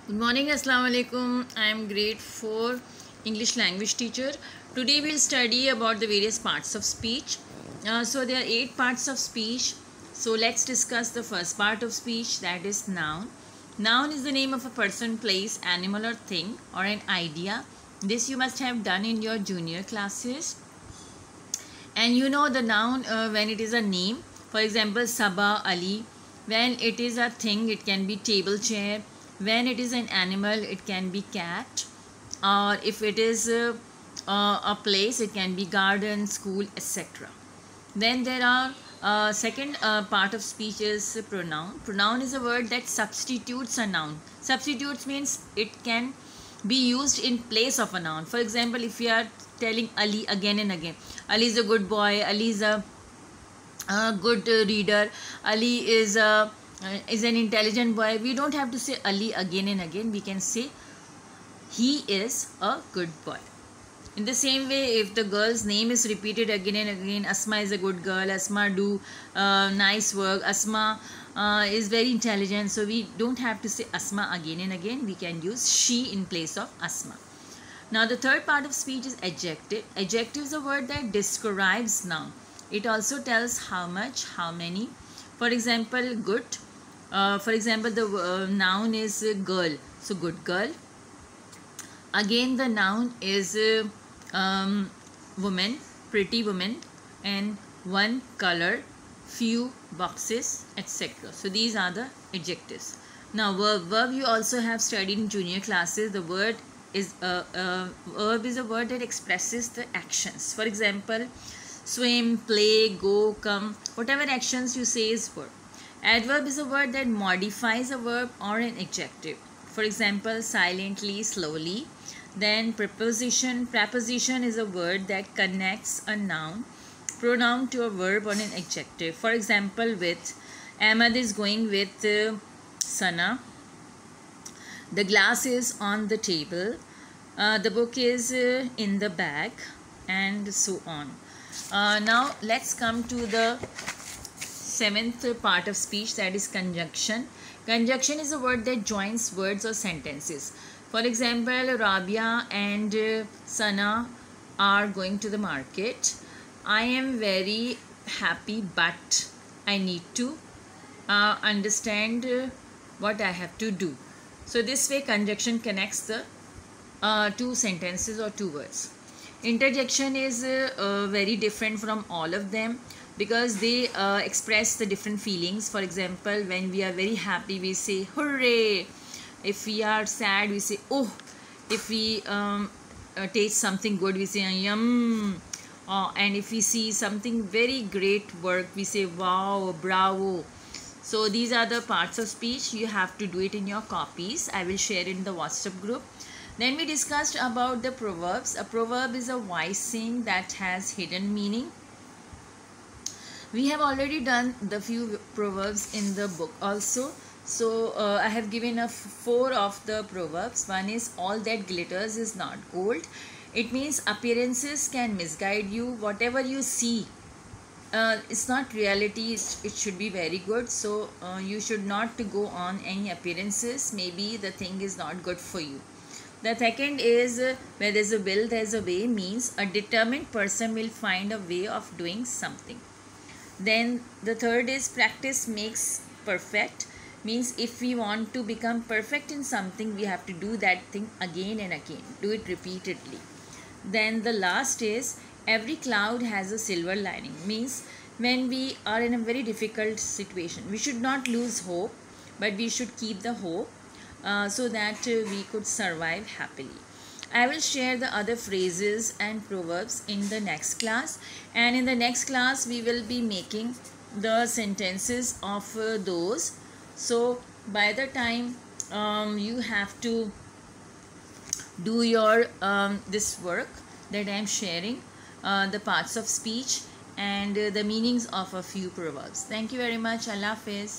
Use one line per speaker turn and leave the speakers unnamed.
Good morning, Assalamu alaikum. I am grade 4 English language teacher. Today we'll study about the various parts of speech. So there are 8 parts of speech. So let's discuss the first part of speech, that is noun. Noun is the name of a person, place, animal or thing or an idea. This you must have done in your junior classes. And you know the noun when it is a name. For example, Sabah, Ali. When it is a thing, it can be table, chair. When it is an animal, it can be cat. Or if it is a place, it can be garden, school, etc. Then there are second part of speech is pronoun. Pronoun is a word that substitutes a noun. Substitutes means it can be used in place of a noun. For example, if you are telling Ali again and again, Ali is a good boy, Ali is a good reader, Ali is an intelligent boy. We don't have to say Ali again and again. We can say he is a good boy. In the same way, if the girl's name is repeated again and again, Asma is a good girl, Asma do nice work, Asma is very intelligent. So we don't have to say Asma again and again. We can use she in place of Asma. Now the third part of speech is adjective. Adjective is a word that describes noun. It also tells how much, how many. For example, good. For example, the noun is girl. So good girl. Again, the noun is woman, pretty woman, and one color, few boxes, etc. So these are the adjectives. Now verb you also have studied in junior classes. The word is verb is a word that expresses the actions. For example, swim, play, go, come. Whatever actions you say is verb. Adverb is a word that modifies a verb or an adjective. For example, silently, slowly. Then preposition. Preposition is a word that connects a noun, pronoun to a verb or an adjective. For example, with. Ahmad is going with Sana. The glass is on the table. The book is in the bag, and so on. Now let's come to the seventh part of speech, that is conjunction. Conjunction is a word that joins words or sentences. For example, Rabia and Sana are going to the market. I am very happy, but I need to understand what I have to do. So this way conjunction connects the two sentences or two words. Interjection is very different from all of them because they express the different feelings. For example, when we are very happy, we say hooray. If we are sad, we say oh. If we taste something good, we say yum. And if we see something very great work, we say wow, bravo. So these are the parts of speech. You have to do it in your copies. I will share in the WhatsApp group. Then we discussed about the proverbs. A proverb is a wise saying that has hidden meaning. We have already done the few proverbs in the book also. So I have given 4 of the proverbs. One is all that glitters is not gold. It means appearances can misguide you. Whatever you see, it's not reality. It should be very good. So you should not go on any appearances. Maybe the thing is not good for you. The second is where there's a will, there's a way, means a determined person will find a way of doing something. Then the third is practice makes perfect, means if we want to become perfect in something, we have to do that thing again and again, do it repeatedly. Then the last is every cloud has a silver lining, means when we are in a very difficult situation, we should not lose hope, but we should keep the hope so that we could survive happily. I will share the other phrases and proverbs in the next class, and in the next class we will be making the sentences of those. So by the time you have to do your this work that I am sharing, the parts of speech and the meanings of a few proverbs. Thank you very much. Allah Hafiz.